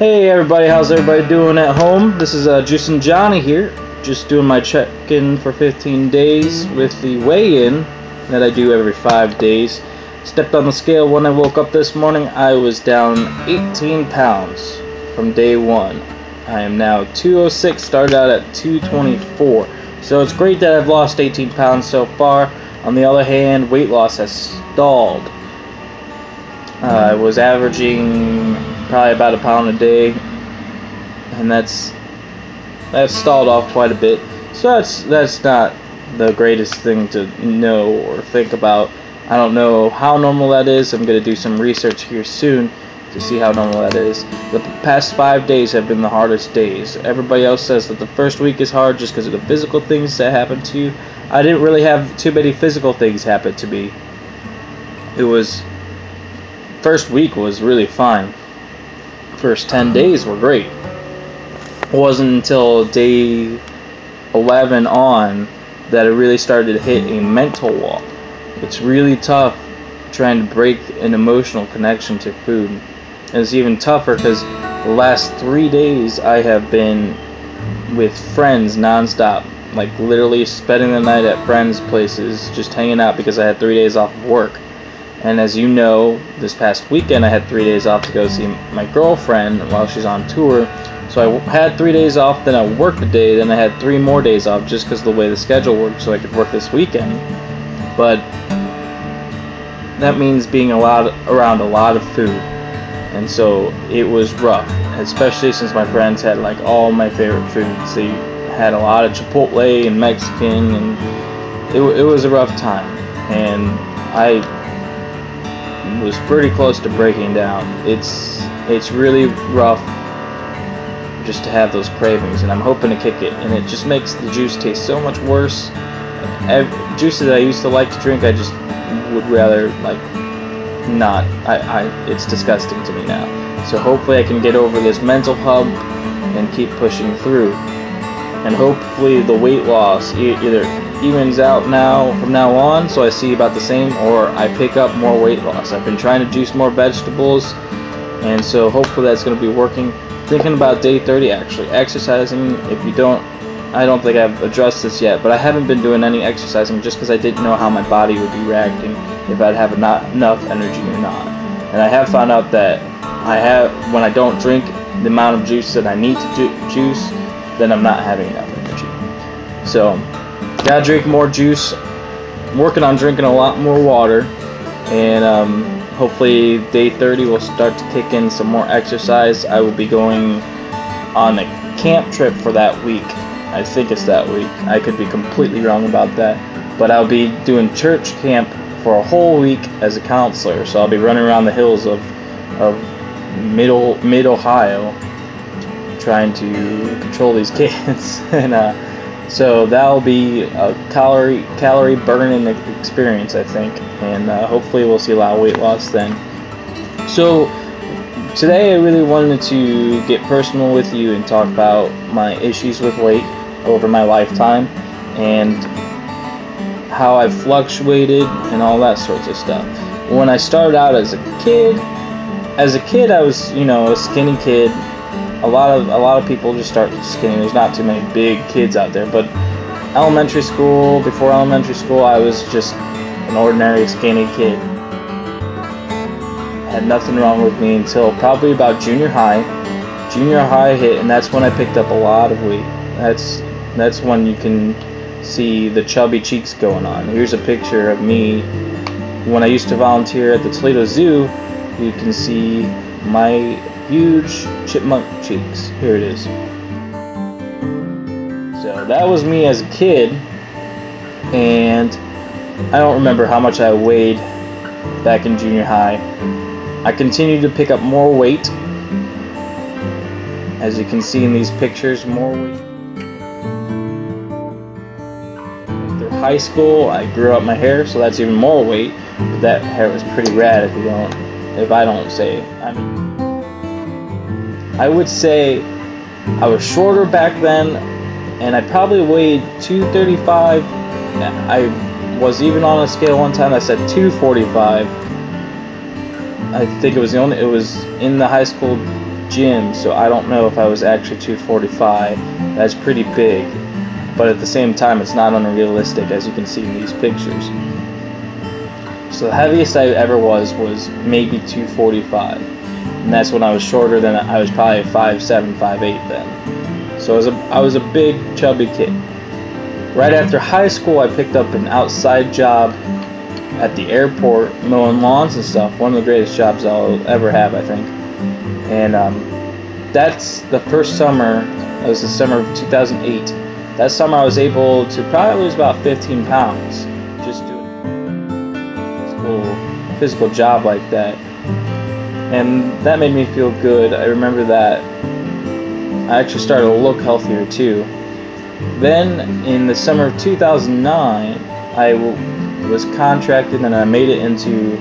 Hey everybody, how's everybody doing at home? This is JuicinJonny here, just doing my check-in for 15 days with the weigh-in that I do every 5 days. Stepped on the scale when I woke up this morning. I was down 18 pounds from day one. I am now 206, started out at 224. So it's great that I've lost 18 pounds so far. On the other hand, weight loss has stalled. I was averaging probably about a pound a day, and that's stalled off quite a bit. So that's not the greatest thing to know or think about. I don't know how normal that is. I'm going to do some research here soon to see how normal that is. The past 5 days have been the hardest days. Everybody else says that the first week is hard just because of the physical things that happen to you. I didn't really have too many physical things happen to me. First week was really fine. First 10 days were great. It wasn't until day 11 on that I really started to hit a mental wall. It's really tough trying to break an emotional connection to food. And it's even tougher because the last 3 days I have been with friends nonstop, like literally spending the night at friends' places, just hanging out because I had 3 days off of work. And as you know, this past weekend I had 3 days off to go see my girlfriend while she's on tour. So I had 3 days off, then I worked a day, then I had 3 more days off just because of the way the schedule worked, so I could work this weekend. But that means being around a lot of food, and so it was rough, especially since my friends had like all my favorite foods. They had a lot of Chipotle and Mexican, and it was a rough time, and I was pretty close to breaking down. It's really rough just to have those cravings, and I'm hoping to kick it, and it just makes the juice taste so much worse. Juices I used to like to drink, I just would rather like not. It's disgusting to me now. So hopefully I can get over this mental hump and keep pushing through, and hopefully the weight loss either evens out from now on, so I see about the same, or I pick up more weight loss. I've been trying to juice more vegetables, and so hopefully that's going to be working. Thinking about day 30 actually, exercising. I don't think I've addressed this yet, but I haven't been doing any exercising just because I didn't know how my body would be reacting, if I'd have enough energy or not. And I have found out that when I don't drink the amount of juice that I need to juice, then I'm not having enough energy. So gotta drink more juice. I'm working on drinking a lot more water, and hopefully day 30 will start to kick in some more exercise. I will be going on a camp trip for that week. I think it's that week. I could be completely wrong about that, but I'll be doing church camp for a whole week as a counselor. So I'll be running around the hills of mid Ohio trying to control these kids, and so that'll be a calorie burning experience, I think, and hopefully we'll see a lot of weight loss then. So today I really wanted to get personal with you and talk about my issues with weight over my lifetime, and how I've fluctuated and all that sorts of stuff. When I started out as a kid I was, a skinny kid. A lot of people just start skinny. There's not too many big kids out there, but before elementary school, I was just an ordinary skinny kid. Had nothing wrong with me until probably about junior high. Junior high hit, and that's when I picked up a lot of weight. That's when you can see the chubby cheeks going on. Here's a picture of me when I used to volunteer at the Toledo Zoo. You can see my huge chipmunk cheeks. Here it is. So that was me as a kid, and I don't remember how much I weighed back in junior high. I continued to pick up more weight. As you can see in these pictures, more weight. Through high school, I grew up my hair, so that's even more weight. But that hair was pretty rad if I don't say. I would say I was shorter back then, and I probably weighed 235. I was even on a scale one time I said 245. I think it was in the high school gym, so I don't know if I was actually 245. That's pretty big, but at the same time it's not unrealistic, as you can see in these pictures. So the heaviest I ever was maybe 245, and that's when I was shorter than I was probably 5'7", 5'8" then. So I was a big chubby kid. Right after high school, I picked up an outside job at the airport, mowing lawns and stuff. One of the greatest jobs I'll ever have, I think. And that's the first summer. It was the summer of 2008. That summer I was able to probably lose about 15 pounds just doing a physical job like that. And that made me feel good. I remember that I actually started to look healthier too. Then in the summer of 2009, I was contracted and I made it into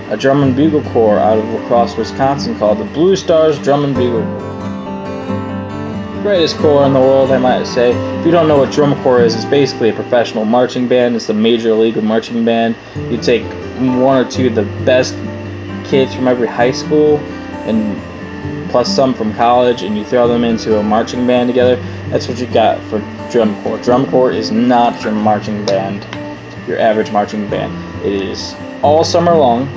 a drum and bugle corps out of La Crosse, Wisconsin, called the Blue Stars Drum and Bugle Corps. Greatest corps in the world, I might say. If you don't know what drum corps is, it's basically a professional marching band. It's the major league of marching band. You take one or two of the best kids from every high school and plus some from college, and you throw them into a marching band together. That's what you got for drum corps. Drum corps is not your marching band, your average marching band. It is all summer long.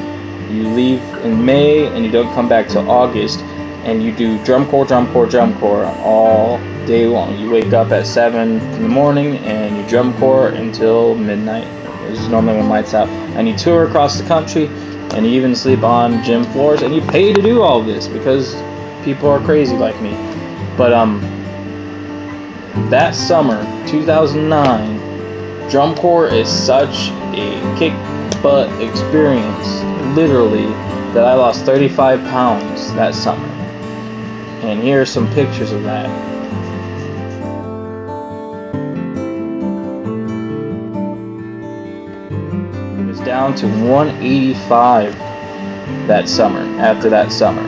You leave in May and you don't come back till August, and you do drum corps, drum corps, drum corps all day long. You wake up at 7 in the morning and you drum corps until midnight. This is normally when lights out, and you tour across the country, and you even sleep on gym floors, and you pay to do all this because people are crazy like me. But that summer, 2009, drum corps is such a kick butt experience, literally, that I lost 35 pounds that summer. And here are some pictures of that. It was down to 185 that summer, after that summer.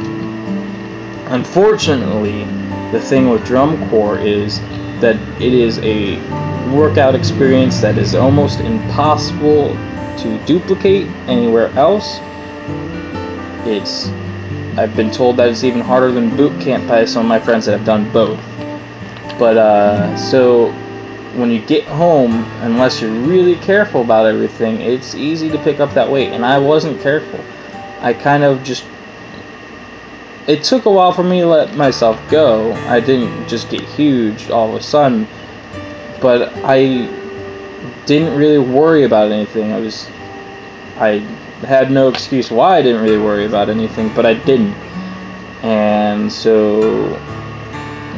Unfortunately, the thing with drum corps is that it is a workout experience that is almost impossible to duplicate anywhere else. I've been told that it's even harder than boot camp by some of my friends that have done both. But so when you get home, unless you're really careful about everything, it's easy to pick up that weight, and I wasn't careful. I kind of just, it took a while for me to let myself go. I didn't just get huge all of a sudden, but I didn't really worry about anything. I had no excuse why I didn't really worry about anything, but I didn't. And so,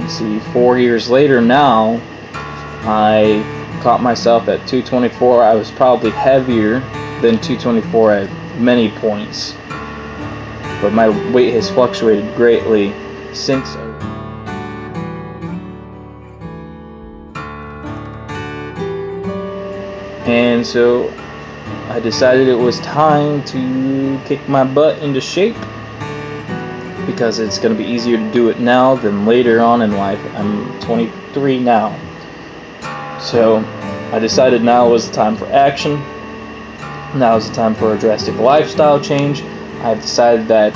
let's see, 4 years later now, I caught myself at 224. I was probably heavier than 224 at many points, but my weight has fluctuated greatly since. And so I decided it was time to kick my butt into shape, because it's going to be easier to do it now than later on in life. I'm 23 now. So I decided now was the time for action. Now is the time for a drastic lifestyle change. I've decided that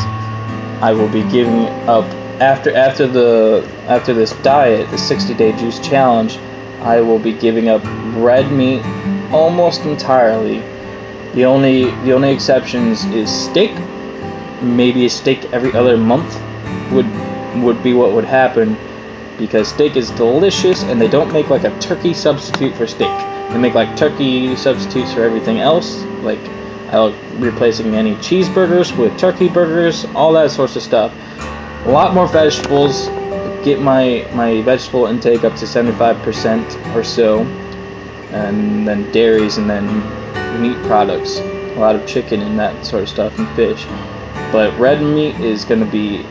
I will be giving up after this diet, the 60-day juice challenge. I will be giving up red meat almost entirely. The only exceptions is steak. Maybe a steak every other month would be what would happen, because steak is delicious, and they don't make like a turkey substitute for steak. They make like turkey substitutes for everything else, like replacing any cheeseburgers with turkey burgers, all that sorts of stuff. A lot more vegetables. Get my vegetable intake up to 75% or so, and then dairies, and then meat products, a lot of chicken and that sort of stuff, and fish. But red meat is going to be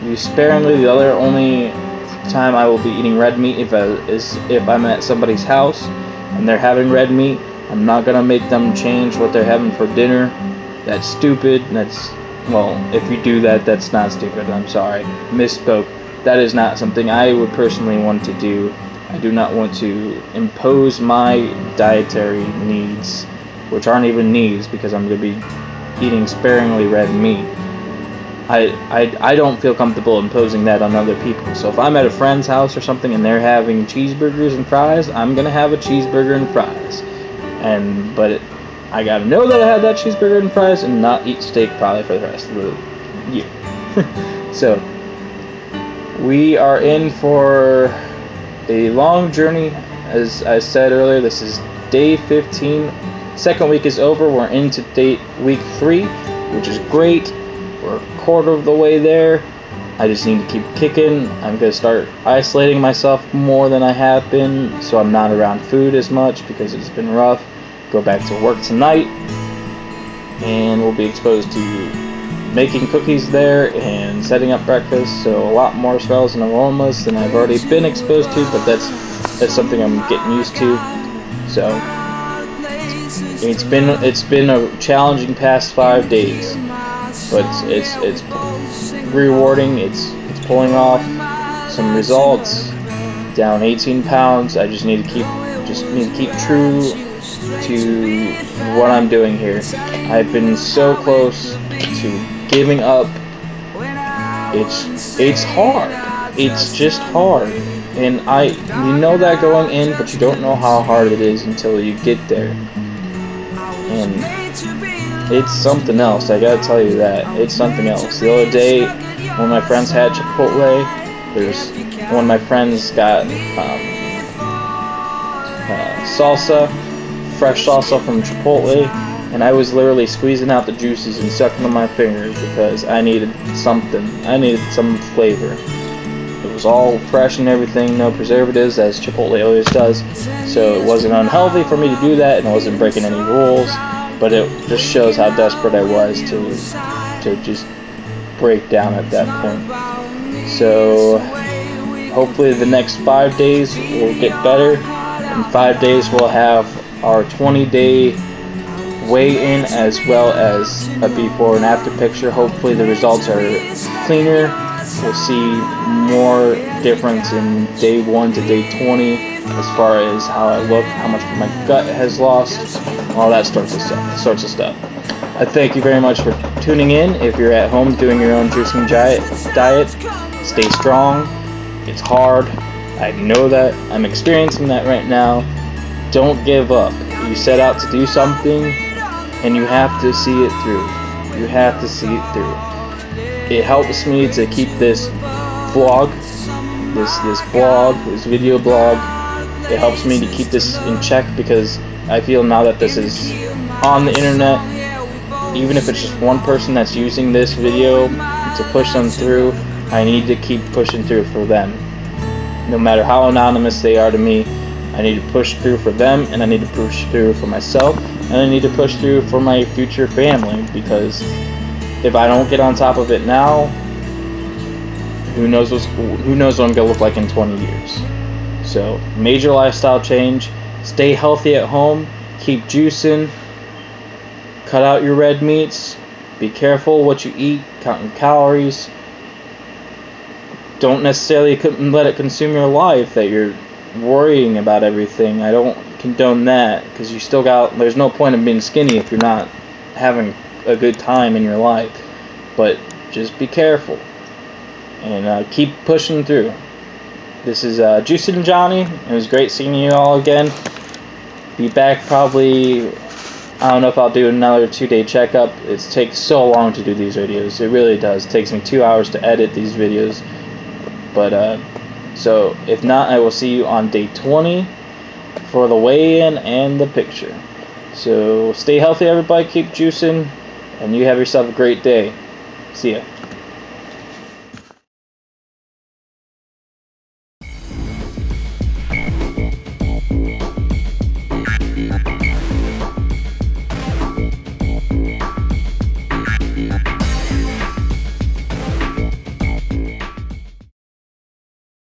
used sparingly. The only time I will be eating red meat is if I'm at somebody's house and they're having red meat. I'm not going to make them change what they're having for dinner. That's stupid. Well, if you do that, that's not stupid. I'm sorry. Misspoke. That is not something I would personally want to do. I do not want to impose my dietary needs, which aren't even needs, because I'm going to be eating sparingly red meat. I don't feel comfortable imposing that on other people. So if I'm at a friend's house or something and they're having cheeseburgers and fries, I'm gonna have a cheeseburger and fries. But I gotta know that I had that cheeseburger and fries and not eat steak probably for the rest of the year. So we are in for a long journey. As I said earlier, this is day 15. Second week is over. We're into week 3, which is great. We're a quarter of the way there. I just need to keep kicking. I'm going to start isolating myself more than I have been, so I'm not around food as much because it's been rough. Go back to work tonight, and we'll be exposed to making cookies there and setting up breakfast, so a lot more smells and aromas than I've already been exposed to, but that's something I'm getting used to. So it's been a challenging past 5 days, but it's rewarding. It's pulling off some results. Down 18 pounds. I just need to keep true to what I'm doing here. I've been so close to giving up. It's hard. It's just hard, and you know that going in, but you don't know how hard it is until you get there. And it's something else. I gotta tell you that it's something else. The other day, one of my friends had Chipotle. One of my friends got fresh salsa from Chipotle, and I was literally squeezing out the juices and sucking on my fingers because I needed something. I needed some flavor. It was all fresh and everything, no preservatives, as Chipotle always does. So it wasn't unhealthy for me to do that, and I wasn't breaking any rules. But it just shows how desperate I was to just break down at that point. So hopefully the next 5 days will get better. In 5 days we'll have our 20-day weigh-in as well as a before and after picture. Hopefully the results are cleaner. We'll see more difference in day 1 to day 20 as far as how I look, how much my gut has lost, all that sorts of stuff. I thank you very much for tuning in. If you're at home doing your own juicing diet, stay strong. It's hard. I know that. I'm experiencing that right now. Don't give up. You set out to do something, and you have to see it through. You have to see it through. It helps me to keep this vlog, this video blog. It helps me to keep this in check because I feel now that this is on the internet, even if it's just one person that's using this video to push them through, I need to keep pushing through for them. No matter how anonymous they are to me, I need to push through for them, and I need to push through for myself, and I need to push through for my future family, because if I don't get on top of it now, who knows what I'm gonna look like in 20 years. So, major lifestyle change. Stay healthy at home. Keep juicing. Cut out your red meats. Be careful what you eat. Counting calories. Don't necessarily let it consume your life that you're worrying about everything. I don't condone that, because you still there's no point in being skinny if you're not having a good time in your life. But just be careful and keep pushing through. This is JuicinJonny. It was great seeing you all again. Be back probably, I don't know if I'll do another 2-day checkup. It takes so long to do these videos. It really does. It takes me 2 hours to edit these videos. But so if not, I will see you on day 20 for the weigh-in and the picture. So stay healthy, everybody. Keep juicing, and you have yourself a great day. See ya.